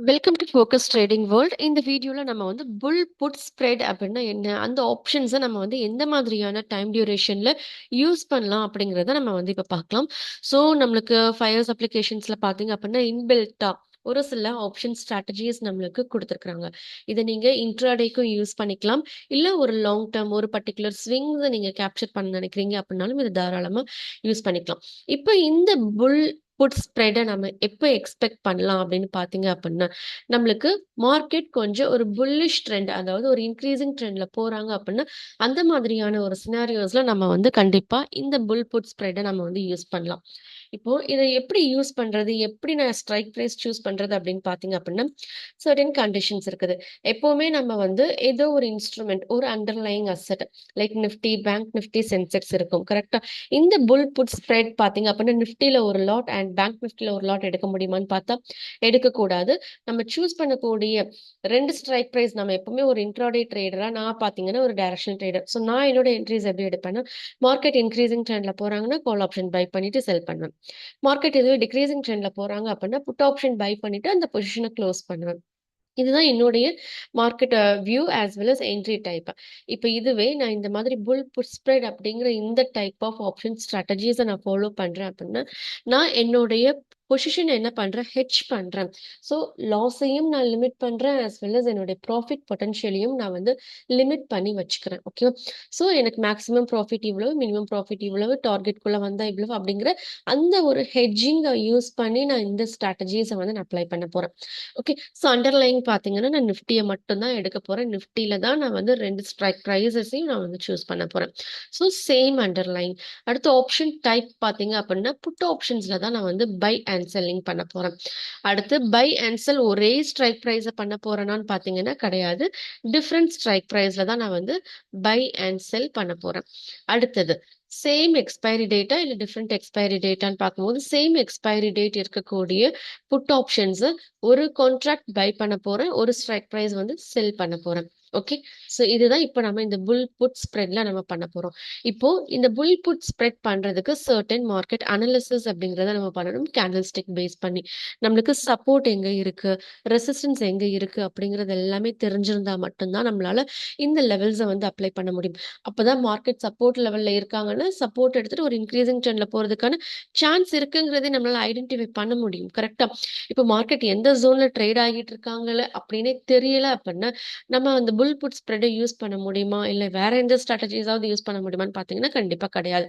Welcome to focus trading world. இந்த வீடியோல நம்ம வந்து புல் புட் ஸ்ப்ரெட் அப்படின்னா என்ன, அந்த ஆப்ஷன்ஸை நம்ம வந்து எந்த மாதிரியான டைம் டியூரேஷன்ல யூஸ் பண்ணலாம் அப்படிங்கிறத நம்ம வந்து இப்போ பார்க்கலாம். ஸோ நம்மளுக்கு ஃபயர்ஸ் அப்ளிகேஷன்ஸ்ல பார்த்தீங்க அப்படின்னா இன்பில்ட்டா ஒரு சில ஆப்ஷன் ஸ்ட்ராட்டஜிஸ் நம்மளுக்கு கொடுத்துருக்காங்க. இதை நீங்க இன்ட்ராடேக்கும் யூஸ் பண்ணிக்கலாம், இல்லை ஒரு லாங் டேர்ம் ஒரு பர்டிகுலர் ஸ்விங்ஸை நீங்க கேப்சர் பண்ண நினைக்கிறீங்க அப்படின்னாலும் இது தாராளமா யூஸ் பண்ணிக்கலாம். இப்போ இந்த புல் புட் ஸ்ப்ரெடை நம்ம எப்போ எக்ஸ்பெக்ட் பண்ணலாம் அப்படின்னு பார்த்தீங்க அப்படின்னா, நம்மளுக்கு மார்க்கெட் கொஞ்சம் ஒரு புல்லிஷ் ட்ரெண்ட், அதாவது ஒரு இன்க்ரீசிங் ட்ரெண்ட்ல போறாங்க அப்படின்னா அந்த மாதிரியான ஒரு சினாரியோஸ்ல நம்ம வந்து கண்டிப்பா இந்த புல் புட் ஸ்ப்ரெடை நம்ம வந்து யூஸ் பண்ணலாம். இப்போ இதை எப்படி யூஸ் பண்றது, எப்படி நான் ஸ்ட்ரைக் பிரைஸ் சூஸ் பண்றது அப்படின்னு பாத்தீங்க அப்படின்னா சர்டன் கண்டிஷன்ஸ் இருக்குது. எப்பவுமே நம்ம வந்து ஏதோ ஒரு இன்ஸ்ட்ருமெண்ட், ஒரு underlying asset like Nifty, bank Nifty, Sensex இருக்கும் கரெக்டா. இந்த புல் புட் ஸ்ப்ரெட் பாத்தீங்க அப்படின்னா நிஃப்டில ஒரு லாட் அண்ட் பேங்க் நிஃப்டில ஒரு லாட் எடுக்க முடியுமான்னு பார்த்தா எடுக்கக்கூடாது. நம்ம சூஸ் பண்ணக்கூடிய ரெண்டு ஸ்ட்ரைக் ப்ரைஸ், நம்ம எப்பவுமே ஒரு இன்ட்ராடே ட்ரேடரா நான் பாத்தீங்கன்னா ஒரு டைரக்ஷனல் ட்ரேடர். ஸோ நான் என்னோட என்ட்ரிஸ் எப்படி எடுப்பேன்னா, மார்க்கெட் இன்க்ரீசிங் ட்ரெண்ட்ல போறாங்கன்னா கால் ஆப்ஷன் பை பண்ணிட்டு செல் பண்ணுவேன். மார்க்கெட் எதுவே டிக்ரீசிங் ட்ரெண்ட்ல போறாங்க அப்படின்னா புட் ஆப்ஷன் பை பண்ணிட்டு அந்த பொசிஷனை க்ளோஸ் பண்ணுவேன். இதுதான் என்னுடைய market view as well as entry type. இப்போ இதுவே நான் இந்த மாதிரி புல் புட் ஸ்ப்ரெட் அப்படிங்கிற இந்த டைப் ஆஃப் ஆப்ஷன் ஸ்ட்ராட்டஜிஸை நான் ஃபாலோ பண்றேன் அப்படின்னா, நான் என்னுடைய பொசிஷன் என்ன பண்றேன், ஹெட்ஜ் பண்றேன். ஸோ லாஸையும் நான் லிமிட் பண்றேன் ஆஸ் வெல் அஸ் என்னுடைய ப்ராஃபிட் பொட்டன்ஷியலையும் நான் வந்து லிமிட் பண்ணி வச்சுக்கிறேன். ஓகே, ஸோ எனக்கு மேக்ஸிமம் ப்ராஃபிட் இவ்வளவு, மினிமம் ப்ராஃபிட் இவ்வளவு, டார்கெட்குள்ள வந்தா இவ்வளவு அப்படிங்கிற அந்த ஒரு ஹெட்ஜிங்கை யூஸ் பண்ணி நான் இந்த ஸ்ட்ராட்டஜிஸை வந்து நான் அப்ளை பண்ண போறேன். ஓகே, ஸோ அண்டர்லைங் பார்த்தீங்கன்னா நான் நிஃப்டியை மட்டும் தான் எடுக்க போறேன். நிஃப்டியில தான் நான் வந்து ரெண்டு ஸ்ட்ரைக் ப்ரைஸஸையும் நான் வந்து சூஸ் பண்ண போறேன். So same underline. அடுத்து ஆப்ஷன் டைப் பார்த்தீங்க அப்படின்னா புட் ஆப்ஷன்ஸ்ல தான் நான் வந்து பை அண்ட் செல்லிங் பண்ண போறேன். அடுத்து பை அண்ட் செல் ஒரே ஸ்ட்ரைக் ப்ரைஸை பண்ண போறேனான்னு பார்த்தீங்கன்னா கிடையாது. டிஃப்ரெண்ட் ஸ்ட்ரைக் ப்ரைஸ்ல தான் நான் வந்து பை அண்ட் செல் பண்ண போறேன். அடுத்தது சேம் எக்ஸ்பைரி டேட்டா இல்லை டிஃப்ரெண்ட் எக்ஸ்பைரி டேட்டான்னு பார்க்கும்போது சேம் எக்ஸ்பைரி டேட் இருக்கக்கூடிய புட் ஆப்ஷன்ஸ் ஒரு கான்ட்ராக்ட் பை பண்ண போறேன், ஒரு ஸ்ட்ரைக் ப்ரைஸ் வந்து செல் பண்ண போறேன். ஓகே, ஸோ இதுதான் இப்போ நம்ம இந்த புல் புட் ஸ்ப்ரெட்ல நம்ம பண்ண போறோம். இப்போ இந்த புல் புட் ஸ்ப்ரெட் பண்றதுக்கு சர்டன் மார்க்கெட் அனாலிசிஸ் அப்படிங்கிறத நம்ம பண்ணணும். கேண்டில் ஸ்டிக் பேஸ் பண்ணி நம்மளுக்கு சப்போர்ட் எங்க இருக்கு, ரெசிஸ்டன்ஸ் எங்க இருக்கு அப்படிங்கிறது எல்லாமே தெரிஞ்சிருந்தா மட்டும்தான் நம்மளால இந்த லெவல்ஸை வந்து அப்ளை பண்ண முடியும். அப்பதான் மார்க்கெட் சப்போர்ட் லெவல்ல இருக்காங்கன்னா சப்போர்ட் எடுத்துட்டு ஒரு இன்க்ரீசிங் ட்ரெண்ட்ல போறதுக்கான சான்ஸ் இருக்குங்கிறதே நம்மளால ஐடென்டிஃபை பண்ண முடியும் கரெக்டா. இப்போ மார்க்கெட் எந்த ஜோன்ல ட்ரேட் ஆகிட்டு இருக்காங்கல்ல அப்படின்னே தெரியல அப்படின்னா நம்ம அந்த புல் புட் ஸ்ப்ரெட்டை யூஸ் பண்ண முடியுமா, இல்லை வேற எந்த ஸ்ட்ராட்டஜிஸாவது யூஸ் பண்ண முடியுமான்னு பார்த்தீங்கன்னா கண்டிப்பா கிடையாது.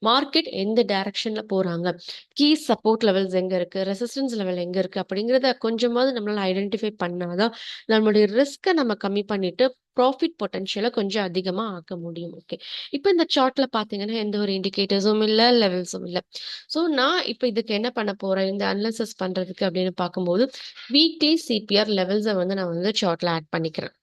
மார்க்கெட் எந்த டைரக்ஷன்ல போறாங்க, கீ சப்போர்ட் லெவல்ஸ் எங்க இருக்கு, ரெசிஸ்டன்ஸ் லெவல் எங்க இருக்கு அப்படிங்கிறத கொஞ்சமாவது நம்மளால ஐடென்டிஃபை பண்ணாதான் நம்மளுடைய ரிஸ்க்கை நம்ம கம்மி பண்ணிட்டு ப்ராஃபிட் பொட்டன்ஷியலை கொஞ்சம் அதிகமா ஆக்க முடியும். ஓகே, இப்போ இந்த சார்ட்ல பாத்தீங்கன்னா எந்த ஒரு இண்டிகேட்டர்ஸும் இல்லை, லெவல்ஸும் இல்லை. ஸோ நான் இப்போ இதுக்கு என்ன பண்ண போறேன், இந்த அனலைசிஸ் பண்றதுக்கு அப்படின்னு பார்க்கும்போது வீக்லி சிபிஆர் லெவல்ஸை வந்து நான் வந்து சார்ட்ல ஆட் பண்ணிக்கிறேன்.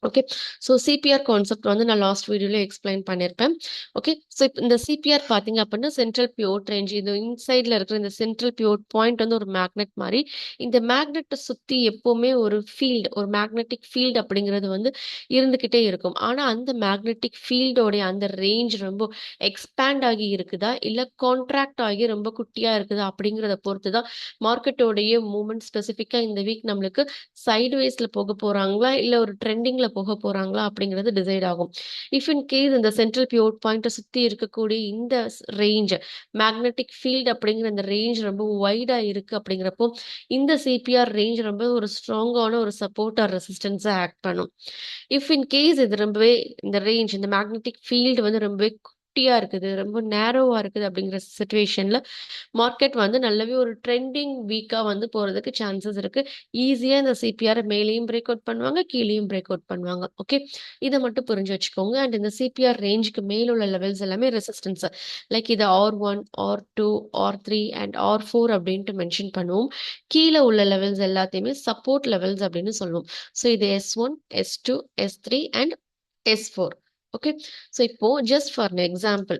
ஓகே, ஸோ சிபிஆர் கான்செப்ட் வந்து நான் லாஸ்ட் வீடியோல எக்ஸ்பிளைன் பண்ணியிருப்பேன். ஓகே, ஸோ இப்போ இந்த சிபிஆர் பார்த்தீங்க அப்படின்னா சென்ட்ரல் பியூட் ரேஞ்ச், இது இன்சைட்ல இருக்கிற இந்த சென்ட்ரல் பியூட் பாயிண்ட் வந்து ஒரு மேக்னெட் மாதிரி. இந்த மேக்னெட்டை சுற்றி எப்பவுமே ஒரு ஃபீல்டு, ஒரு மேக்னெட்டிக் ஃபீல்டு அப்படிங்கிறது வந்து இருந்துக்கிட்டே இருக்கும். ஆனால் அந்த மேக்னெட்டிக் ஃபீல்டோடைய அந்த ரேஞ்ச் ரொம்ப எக்ஸ்பேண்ட் ஆகி இருக்குதா, இல்லை கான்ட்ராக்ட் ஆகி ரொம்ப குட்டியாக இருக்குதா அப்படிங்கிறத பொறுத்து தான் மார்க்கெட்டோடைய மூமெண்ட் ஸ்பெசிஃபிக்காக இந்த வீக் நம்மளுக்கு சைட்வேஸ்ல போக போறாங்களா, இல்லை ஒரு ட்ரெண்டிங்ல போக போறாங்களா அப்படிங்கிறது டிசைட் ஆகும். இஃப் இன் கேஸ் இந்த சென்ட்ரல் பியூட் பாயிண்ட்டை சுற்றி இருக்கக்கூடிய இந்த ரேஞ்ச், மேக்னெட்டிக் ஃபீல்டு அப்படிங்கிற இந்த ரேஞ்ச் ரொம்ப வைடா இருக்கு அப்படிங்கிறப்போ இந்த சிபிஆர் ரேஞ்ச் ரொம்ப ஒரு ஸ்ட்ராங்கான ஒரு சப்போர்ட் ஆர் ரெசிஸ்டன்ஸை ஆக்ட் பண்ணும். இஃப் இன் கேஸ் இது ரொம்பவே இந்த ரேஞ்ச், இந்த மேக்னெட்டிக் ஃபீல்டு வந்து ரொம்பவே குட்டியா இருக்குது, ரொம்ப நேரோவா இருக்குது அப்படிங்கிற சுச்சுவேஷன்ல மார்க்கெட் வந்து நல்லாவே ஒரு ட்ரெண்டிங் வீக்கா வந்து போறதுக்கு சான்சஸ் இருக்கு. ஈஸியா இந்த சிபிஆர் மேலேயும் பிரேக் அவுட் பண்ணுவாங்க, கீழேயும் பிரேக் அவுட் பண்ணுவாங்க. ஓகே, இதை மட்டும் புரிஞ்சு வச்சுக்கோங்க. அண்ட் இந்த சிபிஆர் ரேஞ்சுக்கு மேல உள்ள லெவல்ஸ் எல்லாமே ரெசிஸ்டன்ஸ், லைக் இது R1, R2, R3 and R4 அப்படின்ட்டு மென்ஷன் பண்ணுவோம். கீழே உள்ள லெவல்ஸ் எல்லாத்தையுமே சப்போர்ட் லெவல்ஸ் அப்படின்னு சொல்லுவோம். ஸோ இது S1, S2, S3 and S4. Okay, so இப்போ just for example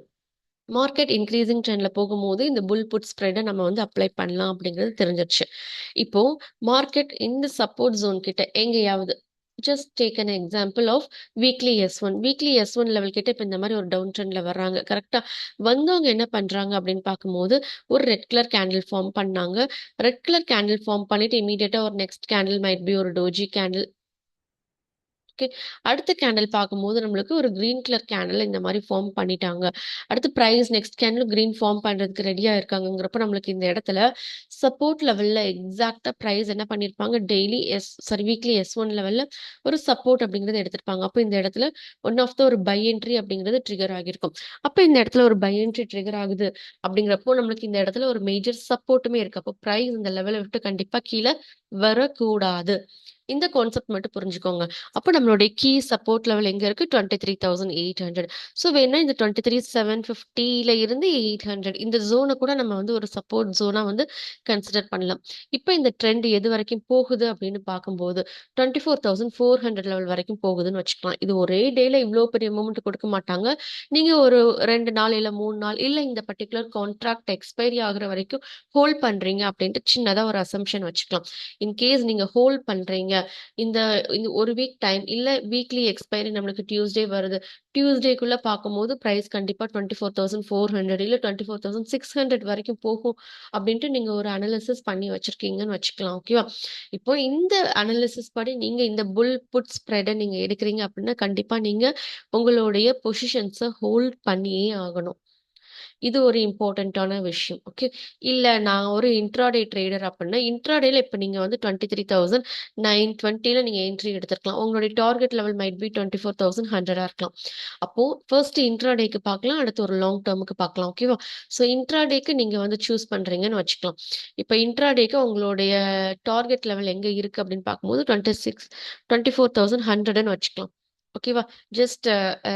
market increasing ட்ரெண்ட்ல போகும்போது இந்த புல் புட் ஸ்ப்ரெடை நம்ம வந்து அப்ளை பண்ணலாம் அப்படிங்கிறது தெரிஞ்சிருச்சு. இப்போ மார்க்கெட் இந்த சப்போர்ட் ஜோன் கிட்ட எங்கேயாவது just take an example of weekly S1. Weekly S1 level கிட்ட இப்போ இந்த மாதிரி ஒரு டவுன் ட்ரெண்ட்ல வர்றாங்க. கரெக்டா வந்தவங்க என்ன பண்றாங்க அப்படின்னு பார்க்கும்போது ஒரு ரெட் கலர் கேண்டில் ஃபார்ம் பண்ணாங்க. ரெட் கலர் கேண்டில் ஃபார்ம் பண்ணிட்டு இமீடியட்டா ஒரு நெக்ஸ்ட் கேண்டில் மைட் பி ஒரு டோஜி கேண்டில். ஓகே, அடுத்த கேண்டில் பார்க்கும்போது நம்மளுக்கு ஒரு கிரீன் கலர் கேண்டில் இந்த மாதிரி ஃபார்ம் பண்ணிட்டாங்க. அடுத்து price next candle green form பண்றதுக்கு ரெடியா இருக்காங்கிறப்ப நம்மளுக்கு இந்த இடத்துல சப்போர்ட் லெவல்ல எக்ஸாக்டா ப்ரைஸ் என்ன பண்ணிருப்பாங்க, டெய்லி வீக்லி S1 லெவல்ல ஒரு சப்போர்ட் அப்படிங்கறது எடுத்திருப்பாங்க. அப்போ இந்த இடத்துல ஒன் ஆஃப் த ஒரு பை என்ட்ரி அப்படிங்கிறது ட்ரிகர் ஆகிருக்கும். அப்போ இந்த இடத்துல ஒரு பை என்ட்ரி ட்ரிகர் ஆகுது அப்படிங்கிறப்போ நம்மளுக்கு இந்த இடத்துல ஒரு மேஜர் சப்போர்ட்டுமே இருக்கு. அப்போ ப்ரைஸ் இந்த லெவலை விட்டு கண்டிப்பா கீழே வரக்கூடாது. இந்த கான்செப்ட் மட்டும் புரிஞ்சுக்கோங்க. அப்போ நம்மளுடைய கீ சப்போர்ட் லெவல் எங்க இருக்கு, 23,800. ஸோ வேணா இந்த 23,750ல இருந்து 800 இந்த ஜோனை கூட நம்ம வந்து ஒரு சப்போர்ட் ஜோனா வந்து கன்சிடர் பண்ணலாம். இப்போ இந்த ட்ரெண்ட் எது வரைக்கும் போகுது அப்படின்னு பார்க்கும்போது 24,400 லெவல் வரைக்கும் போகுதுன்னு வச்சுக்கலாம். இது ஒரே டேல இவ்வளோ பெரிய மூமெண்ட் கொடுக்க மாட்டாங்க. நீங்க ஒரு 2 நாள் இல்ல 3 நாள் இல்ல இந்த பர்டிகுலர் கான்ட்ராக்ட் எக்ஸ்பைரி ஆகுற வரைக்கும் ஹோல்ட் பண்றீங்க அப்படின்ட்டு சின்னதா ஒரு அசம்ஷன் வச்சுக்கலாம். இன்கேஸ் நீங்க ஹோல்ட் பண்றீங்க இந்த இந்த ஒரு வீக் டைம் இல்ல வீக்லி எக்ஸ்பைரி நம்மளுக்கு டியூஸ்டே வருது, டியூஸ்டேக்குள்ள பார்க்கும்போது பிரைஸ் கண்டிப்பா 24,400 இல்ல 24,600 வரைக்கும் போகும் அப்படின்ட்டு நீங்க ஒரு அனாலிசிஸ் பண்ணி வச்சிருக்கீங்கன்னு வச்சுக்கலாம். ஓகேவா? இப்போ இந்த அனாலிசிஸ் படி நீங்க இந்த புல் புட் ஸ்ப்ரெடை நீங்க எடுக்கிறீங்க அப்படின்னா கண்டிப்பா நீங்க உங்களுடைய பொசிஷன்ஸை ஹோல்ட் பண்ணியே ஆகணும். இது ஒரு இம்பார்ட்டன்டான விஷயம். ஓகே, இல்ல நான் ஒரு இன்ட்ராடே ட்ரேடர் அப்படின்னா இன்ட்ராடேல இப்போ நீங்க வந்து 23,920ல நீங்க என்ட்ரி எடுத்திருக்கலாம். உங்களுடைய டார்கெட் லெவல் மைட் பி 24,100 இருக்கலாம். அப்போ ஃபர்ஸ்ட் இன்ட்ராடேக்கு பார்க்கலாம், அடுத்து ஒரு லாங் டேர்முக்கு பார்க்கலாம். ஓகேவா? ஸோ இன்ட்ராடேக்கு நீங்க வந்து சூஸ் பண்றீங்கன்னு வச்சுக்கலாம். இப்போ இன்ட்ராடேக்கு உங்களுடைய டார்கெட் லெவல் எங்க இருக்கு அப்படின்னு பார்க்கும்போது 24,100ன்னு வச்சுக்கலாம். ஓகேவா? Just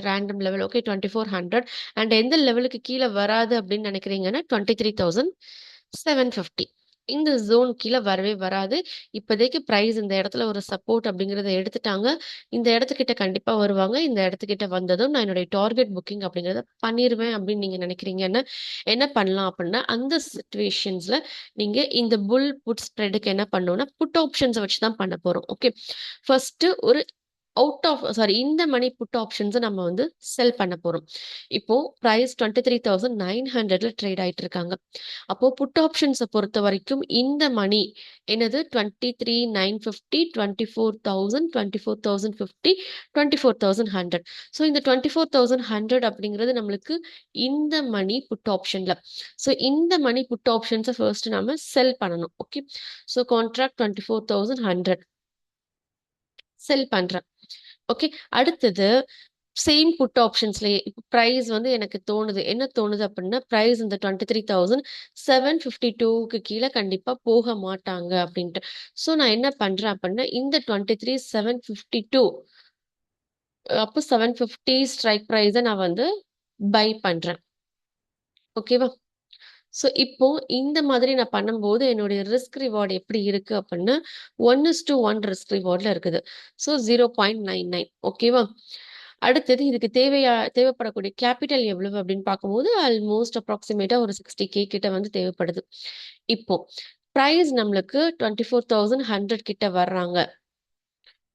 random level. Okay, 2400 and எந்த லெவலுக்கு கீழே வராது அப்படின்னு நினைக்கிறீங்கன்னா 23,750 இந்த ஜோன் கீழே வரவே வராது. இப்போதைக்கு பிரைஸ் இந்த இடத்துல ஒரு சப்போர்ட் அப்படிங்கறத எடுத்துட்டாங்க. இந்த இடத்துக்கிட்ட கண்டிப்பா வருவாங்க. இந்த இடத்துக்கிட்ட வந்ததும் நான் என்னுடைய டார்கெட் புக்கிங் அப்படிங்கறத பண்ணிருவேன் அப்படின்னு நீங்க நினைக்கிறீங்கன்னா என்ன பண்ணலாம் அப்படின்னா அந்த சிச்சுவேஷன்ஸ்ல நீங்க இந்த புல் புட் ஸ்ப்ரெடுக்கு என்ன பண்ணணும்னா புட் ஆப்ஷன்ஸை வச்சு தான் பண்ண போறோம். ஓகே, ஃபர்ஸ்ட் ஒரு இந்த மணி புட் ஆப்ஷன்ஸை நம்ம வந்து செல் பண்ண போறோம். இப்போ பிரைஸ் 23,900ல ட்ரேட் ஆயிட்டு இருக்காங்க. அப்போ புட் ஆப்ஷன்ஸை பொறுத்த வரைக்கும் இந்த மணி என்னது 23,950, 24,000, 24,050, 24,100. ஸோ இந்த 24,100 அப்படிங்கிறது நம்மளுக்கு இந்த மணி புட் ஆப்ஷன்ல. ஸோ இந்த மணி புட் ஆப்ஷன்ஸை ஃபர்ஸ்ட் நம்ம செல் பண்ணணும். ஓகே, ஸோ கான்ட்ராக்ட் 24,100 செல் பண்றேன். ஓகே, அடுத்தது சேம் புட் ஆப்ஷன்ஸ்லயே இப்போ பிரைஸ் வந்து எனக்கு தோணுது, என்ன தோணுது அப்படின்னா பிரைஸ் இந்த 23,752க்கு கீழே கண்டிப்பா போக மாட்டாங்க அப்படின்ட்டு. ஸோ நான் என்ன பண்றேன் அப்படின்னா இந்த 23,752 அப்போ 750 ஸ்ட்ரைக் ப்ரைஸை நான் வந்து பை பண்றேன். ஓகேவா? ஸோ இப்போ இந்த மாதிரி நான் பண்ணும்போது என்னுடைய ரிஸ்க் ரிவார்டு எப்படி இருக்கு அப்படின்னா 1:1 ரிஸ்க் ரிவார்ட்ல இருக்குது. ஸோ 0.99. ஓகேவா? அடுத்தது இதுக்கு தேவைப்படக்கூடிய கேபிட்டல் எவ்வளவு அப்படின்னு பார்க்கும்போது ஆல்மோஸ்ட் அப்ராக்சிமேட்டா ஒரு 60K கிட்ட வந்து தேவைப்படுது. இப்போ பிரைஸ் நம்மளுக்கு 24,100 கிட்ட வர்றாங்க.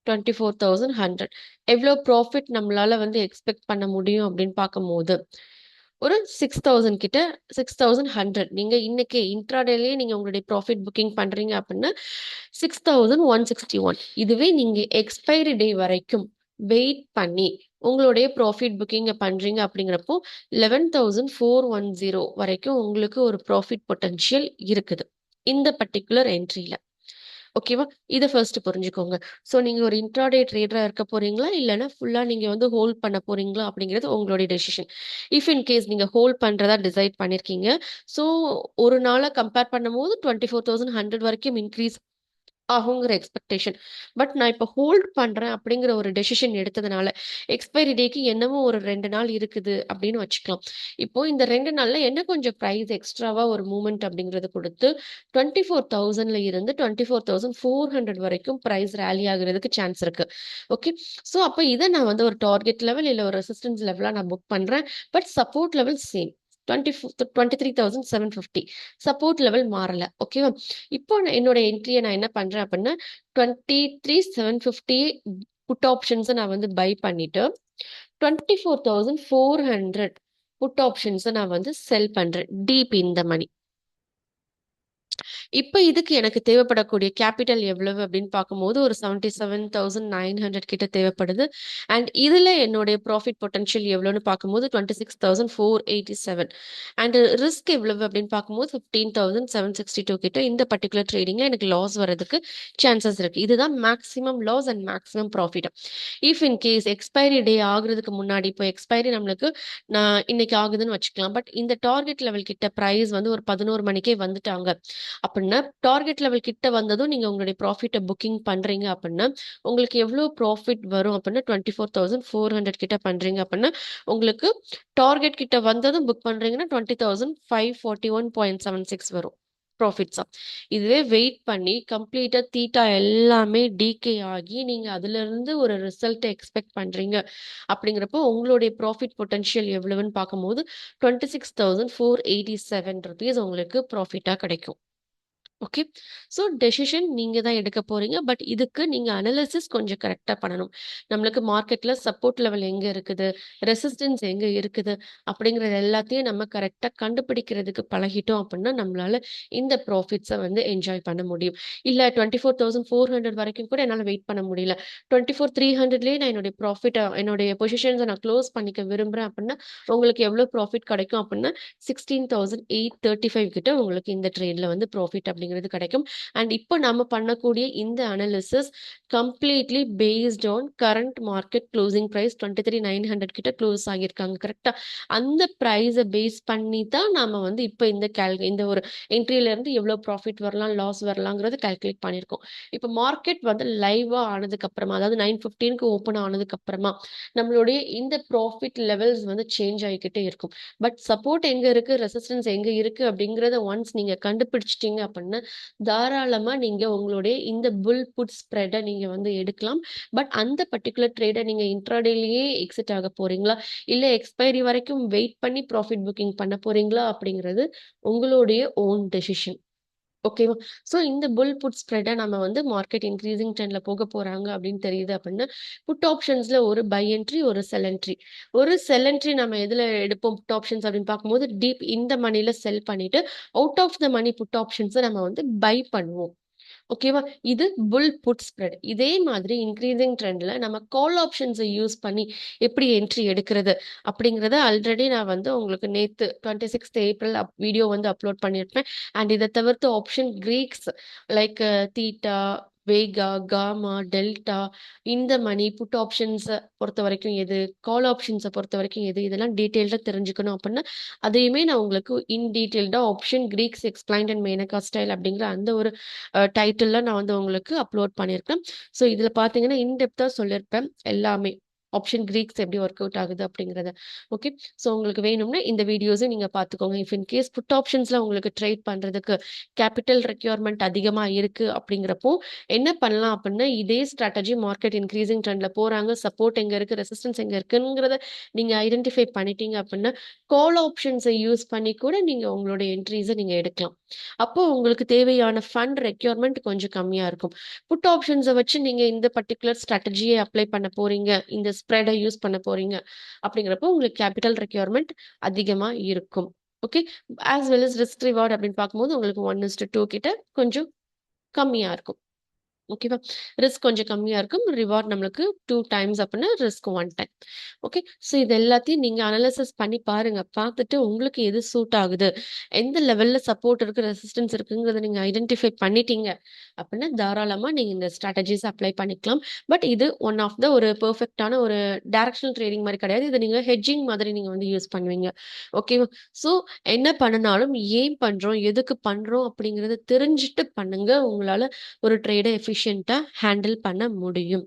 24,100 எவ்வளோ ப்ராஃபிட் நம்மளால வந்து எக்ஸ்பெக்ட் பண்ண முடியும் அப்படின்னு பார்க்கும்போது ஒரு 6,000 கிட்ட 6,100 நீங்க இன்னைக்கே இன்ட்ராடேலயே நீங்க உங்களுடைய ப்ராஃபிட் புக்கிங் பண்றீங்க அப்படின்னா 6,161. இதுவே நீங்க எக்ஸ்பைரி டே வரைக்கும் வெயிட் பண்ணி உங்களுடைய ப்ராஃபிட் புக்கிங்க பண்றீங்க அப்படிங்கிறப்போ 11,410 வரைக்கும் உங்களுக்கு ஒரு ப்ராஃபிட் பொட்டன்ஷியல் இருக்குது இந்த பர்டிகுலர் என்ட்ரியில. ஓகேவா? இதை ஃபர்ஸ்ட் புரிஞ்சுக்கோங்க. ஸோ நீங்க ஒரு இன்ட்ராடே ட்ரேடரா இருக்க போறீங்களா இல்லைன்னா ஃபுல்லா நீங்க வந்து ஹோல்ட் பண்ண போறீங்களா அப்படிங்கிறது உங்களுடைய டெசிஷன். இஃப் இன் கேஸ் நீங்க ஹோல்ட் பண்றதா டிசைட் பண்ணிருக்கீங்க, ஸோ ஒரு நாளை கம்பேர் பண்ணும்போது 24,100 வரைக்கும் இன்க்ரீஸ் ஆகுங்கிற எக்ஸ்பெக்டேஷன். பட் நான் இப்போ ஹோல்ட் பண்றேன் அப்படிங்கிற ஒரு டெசிஷன் எடுத்ததுனால எக்ஸ்பைரி டேக்கு என்னமோ ஒரு 2 நாள் இருக்குது அப்படின்னு வச்சுக்கலாம். இப்போ இந்த 2 நாள்ல என்ன கொஞ்சம் ப்ரைஸ் எக்ஸ்ட்ராவா ஒரு மூமெண்ட் அப்படிங்கறது கொடுத்து 24,000ல இருந்து 24,400 வரைக்கும் ப்ரைஸ் ரேலி ஆகுறதுக்கு சான்ஸ் இருக்கு. ஓகே, ஸோ அப்போ இதை நான் வந்து ஒரு டார்கெட் லெவல் இல்லை ஒரு ரெசிஸ்டன்ஸ் லெவலா நான் புக் பண்றேன். But support level same 23,750 support level மாறல. ஓகேவா? இப்போ என்னோட என்ட்ரியை நான் என்ன பண்றேன் அப்படின்னா 23,750 புட் ஆப்ஷன்ஸை நான் வந்து பை பண்ணிட்டு 24,400 புட் ஆப்ஷன்ஸை நான் வந்து செல் பண்றேன் டீப் இந்த மணி. இப்போ இதுக்கு எனக்கு தேவைப்படக்கூடிய கேபிட்டல் எவ்வளவு அப்படின்னு பார்க்கும்போது ஒரு 77,900 கிட்ட தேவைப்படுது. அண்ட் இதில் என்னுடைய ப்ராஃபிட் பொட்டன்ஷியல் எவ்வளோன்னு பார்க்கும்போது 26,487. அண்ட் ரிஸ்க் எவ்வளவு அப்படின்னு பார்க்கும்போது 15,762 கிட்ட இந்த பர்டிகுலர் ட்ரேடிங்கில் எனக்கு லாஸ் வரதுக்கு சான்சஸ் இருக்குது. இதுதான் maximum loss and maximum profit. If in case expiry day ஆகுறதுக்கு முன்னாடி, இப்போ எக்ஸ்பைரி நம்மளுக்கு நான் இன்னைக்கு ஆகுதுன்னு வச்சுக்கலாம், பட் இந்த டார்கெட் லெவல் கிட்ட ப்ரைஸ் வந்து ஒரு 11 மணிக்கே வந்துட்டாங்க அப்படின்னா, டார்கெட் லெவல் கிட்ட வந்ததும் நீங்க உங்களுடைய ப்ராஃபிட்டை புக்கிங் பண்றீங்க அப்படின்னா உங்களுக்கு எவ்வளவு ப்ராஃபிட் வரும் அப்படின்னா 24,400 கிட்ட பண்றீங்க அப்படின்னா உங்களுக்கு டார்கெட் கிட்ட வந்ததும் புக் பண்றீங்கன்னா 20,541.76 வரும் ப்ராஃபிட்ஸா. இதுவே வெயிட் பண்ணி கம்ப்ளீட்டா தீட்டா எல்லாமே டீகே ஆகி நீங்க அதுல இருந்து ஒரு ரிசல்ட்டை எக்ஸ்பெக்ட் பண்றீங்க அப்படிங்கிறப்போ உங்களுடைய ப்ராஃபிட் பொட்டன்ஷியல் எவ்வளவுன்னு பார்க்கும்போது 26,487 ருபீஸ் உங்களுக்கு ப்ராஃபிட்டா கிடைக்கும். ஓகே. ஸோ டெசிஷன் நீங்க தான் எடுக்க போறீங்க. பட் இதுக்கு நீங்க அனலிசிஸ் கொஞ்சம் கரெக்டா பண்ணணும். நம்மளுக்கு மார்க்கெட்ல சப்போர்ட் லெவல் எங்க இருக்குது, ரெசிஸ்டன்ஸ் எங்க இருக்குது அப்படிங்கிறது எல்லாத்தையும் நம்ம கரெக்டா கண்டுபிடிக்கிறதுக்கு பழகிட்டோம் அப்படின்னா நம்மளால இந்த ப்ராஃபிட்ஸை வந்து என்ஜாய் பண்ண முடியும். இல்ல 24,400 வரைக்கும் கூட என்னால வெயிட் பண்ண முடியல. 24,300லயே நான் என்னுடைய ப்ராஃபிட்டை என்னுடைய பொசிஷன்ஸை நான் க்ளோஸ் பண்ணிக்க விரும்புறேன் அப்படின்னா உங்களுக்கு எவ்வளவு ப்ராஃபிட் கிடைக்கும் அப்படின்னா 16,835 கிட்ட உங்களுக்கு இந்த ட்ரேட்ல வந்து ப்ராஃபிட் அப்படிங்கிறது கிடைக்கும். அண்ட் இப்போ நம்ம பண்ணக்கூடிய இந்த analysis completely based on current market closing price 23,900 கிட்ட க்ளோஸ் ஆகியிருக்காங்க. கரெக்டா அந்த ப்ரைஸை பேஸ் பண்ணி தான் நாம வந்து இப்போ இந்த ஒரு என்ட்ரியில இருந்து எவ்வளவு ப்ராஃபிட் வரலாம், லாஸ் வரலாங்கிறது கால்குலேட் பண்ணியிருக்கோம். இப்போ மார்க்கெட் வந்து லைவா ஆனதுக்கு அப்புறமா, அதாவது 9:15க்கு ஓப்பன் ஆனதுக்கு அப்புறமா நம்மளுடைய இந்த ப்ராஃபிட் லெவல்ஸ் வந்து சேஞ்ச் ஆகிக்கிட்டே இருக்கும். பட் சப்போர்ட் எங்க இருக்கு, ரெசிஸ்டன்ஸ் எங்க இருக்கு அப்படிங்கறத ஒன்ஸ் நீங்க கண்டுபிடிச்சிட்டீங்க அப்படின்னா தாராளமா நீங்க உங்களுடைய இந்த புல் புட் ஸ்ப்ரெட்டை நீங்க வந்து எடுக்கலாம். பட் அந்த பர்டிகுலர் ட்ரேடை நீங்க இன்ட்ராடேலயே எக்ஸிட் ஆக போறீங்களா, இல்ல எக்ஸ்பைரி வரைக்கும் வெயிட் பண்ணி ப்ராஃபிட் புக்கிங் பண்ண போறீங்களா அப்படிங்கிறது உங்களுடைய ஓன் டெசிஷன். ஓகேவா? ஸோ இந்த புல் புட் ஸ்ப்ரெட்டை நம்ம வந்து மார்க்கெட் இன்க்ரீசிங் ட்ரெண்ட்ல போக போறாங்க அப்படின்னு தெரியுது அப்படின்னா புட் ஆப்ஷன்ஸ்ல ஒரு பை என்ட்ரி, ஒரு செல் என்ட்ரி. ஒரு செல் என்ட்ரி நம்ம எதுல எடுப்போம் புட் ஆப்ஷன்ஸ் அப்படின்னு பார்க்கும்போது டீப் இந்த மணில செல் பண்ணிட்டு out of the money put ஆப்ஷன்ஸை நம்ம வந்து பை பண்ணுவோம். ஓகேவா? இது புல் புட் ஸ்ப்ரெட். இதே மாதிரி இன்க்ரீசிங் ட்ரெண்ட்ல நம்ம கால் ஆப்ஷன்ஸை யூஸ் பண்ணி எப்படி என்ட்ரி எடுக்கிறது அப்படிங்கிறத ஆல்ரெடி நான் வந்து உங்களுக்கு நேத்து 26th ஏப்ரல் வீடியோ வந்து அப்லோட் பண்ணியிருப்பேன். அண்ட் இதை தவிர்த்து ஆப்ஷன் கிரீக்ஸ் லைக் தீட்டா, வேகா, காமா, டெல்டா, இந்த மணி புட் ஆப்ஷன்ஸை பொறுத்த வரைக்கும் எது, கால் ஆப்ஷன்ஸை பொறுத்த வரைக்கும் எது, இதெல்லாம் டீட்டெயில்டாக தெரிஞ்சுக்கணும் அப்படின்னா அதையுமே நான் உங்களுக்கு இன் டீட்டெயில்டாக ஆப்ஷன் கிரீக்ஸ் எக்ஸ்பிளைன்ட் அண்ட் மேனகா ஸ்டைல் அப்படிங்கிற அந்த ஒரு டைட்டிலில் நான் வந்து உங்களுக்கு அப்லோட் பண்ணியிருக்கேன். ஸோ இதில் பார்த்தீங்கன்னா இன்டெப்த்தாக சொல்லியிருப்பேன் எல்லாமே. ஆப்ஷன் கிரீக்ஸ் எப்படி ஒர்க் அவுட் ஆகுது அப்படிங்கிறத. ஓகே. ஸோ உங்களுக்கு வேணும்னா இந்த வீடியோஸை நீங்கள் பார்த்துக்கோங்க. இஃப் இன் கேஸ் புட் ஆப்ஷன்ஸில் உங்களுக்கு ட்ரேட் பண்ணுறதுக்கு கேபிட்டல் ரெக்யர்மெண்ட் அதிகமாக இருக்குது அப்படிங்கிறப்போ என்ன பண்ணலாம் அப்படின்னா இதே ஸ்ட்ராட்டஜி மார்க்கெட் இன்க்ரீசிங் ட்ரெண்டில் போகிறாங்க, சப்போர்ட் எங்கே இருக்குது, ரெசிஸ்டன்ஸ் எங்கே இருக்குங்கிறத நீங்கள் ஐடென்டிஃபை பண்ணிட்டீங்க அப்படின்னா கால் ஆப்ஷன்ஸை யூஸ் பண்ணி கூட நீங்கள் உங்களோட என்ட்ரிஸை நீங்கள் எடுக்கலாம். அப்போ உங்களுக்கு தேவையான ஃபண்ட் ரெக்யர்மெண்ட் கொஞ்சம் கம்மியா இருக்கும். புட் ஆப்ஷன்ஸை வச்சு நீங்க இந்த பர்டிகுலர் ஸ்ட்ராட்டஜியை அப்ளை பண்ண போறீங்க, இந்த ஸ்ப்ரெடை யூஸ் பண்ண போறீங்க அப்படிங்கிறப்போ உங்களுக்கு கேபிட்டல் ரெக்யர்மெண்ட் அதிகமா இருக்கும். Okay. As well as risk reward அப்படின்னு பார்க்கும்போது உங்களுக்கு 1:2 கிட்ட கொஞ்சம் கம்மியா இருக்கும். ஓகேவா? ரிஸ்க் கொஞ்சம் கம்மியா இருக்கும். ரிவார்ட் நம்மளுக்கு 2 டைம்ஸ் அப்படின்னா ரிஸ்க் 1 டைம். ஓகே. ஸோ இது எல்லாத்தையும் நீங்க அனலைசிஸ் பண்ணி பாருங்க. பார்த்துட்டு உங்களுக்கு எது சூட் ஆகுது, எந்த லெவல்ல சப்போர்ட் இருக்கு, ரெசிஸ்டன்ஸ் இருக்குங்கிறத நீங்க ஐடென்டிஃபை பண்ணிட்டீங்க அப்படின்னா தாராளமா நீங்க இந்த ஸ்ட்ராட்டஜிஸ் அப்ளை பண்ணிக்கலாம். பட் இது ஒன் ஆஃப் த ஒரு பெர்ஃபெக்டான ஒரு டைரக்ஷனல் ட்ரேடிங் மாதிரி கிடையாது. இதை நீங்க ஹெட்ஜிங் மாதிரி நீங்க வந்து யூஸ் பண்ணுவீங்க. ஓகேவா? ஸோ என்ன பண்ணனாலும் ஏன் பண்றோம், எதுக்கு பண்றோம் அப்படிங்கறத தெரிஞ்சுட்டு பண்ணுங்க. உங்களால ஒரு ட்ரேடை எஃபிஷியன்ட்டா ஹேண்டில் பண்ண முடியும்.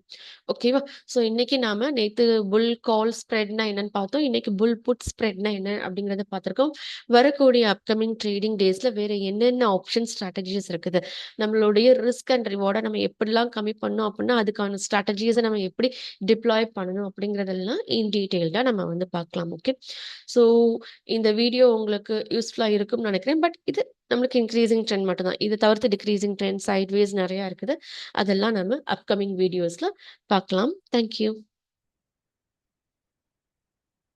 ஓகேவா? ஸோ இன்னைக்கு நாம நேத்து புல் கால் ஸ்ப்ரெட்னா என்னன்னு பார்த்தோம். இன்னைக்கு புல் புட் ஸ்ப்ரெட்னா என்ன அப்படிங்கிறத பார்த்திருக்கோம். வரக்கூடிய அப்கமிங் ட்ரேடிங் டேஸ்ல வேற என்னென்ன ஆப்ஷன் ஸ்ட்ராட்டஜிஸ் இருக்குது, நம்மளுடைய ரிஸ்க் அண்ட் ரிவார்டை நம்ம எப்படிலாம் கம்மி பண்ணோம் அப்படின்னா அதுக்கான ஸ்ட்ராட்டஜிஸை நம்ம எப்படி டிப்ளாய் பண்ணணும் அப்படிங்கிறதெல்லாம் இன் டீட்டெயில்டாக நம்ம வந்து பார்க்கலாம். ஓகே. ஸோ இந்த வீடியோ உங்களுக்கு யூஸ்ஃபுல்லாக இருக்கும்னு நினைக்கிறேன். பட் இது நம்மளுக்கு இன்க்ரீசிங் ட்ரெண்ட் மட்டும் தான். இது தவிர்த்து டிக்ரீசிங் ட்ரெண்ட், சைட்வேஸ் நிறையா இருக்குது. அதெல்லாம் நம்ம அப்கமிங் வீடியோஸ்ல பார்க்கலாம். Thank you.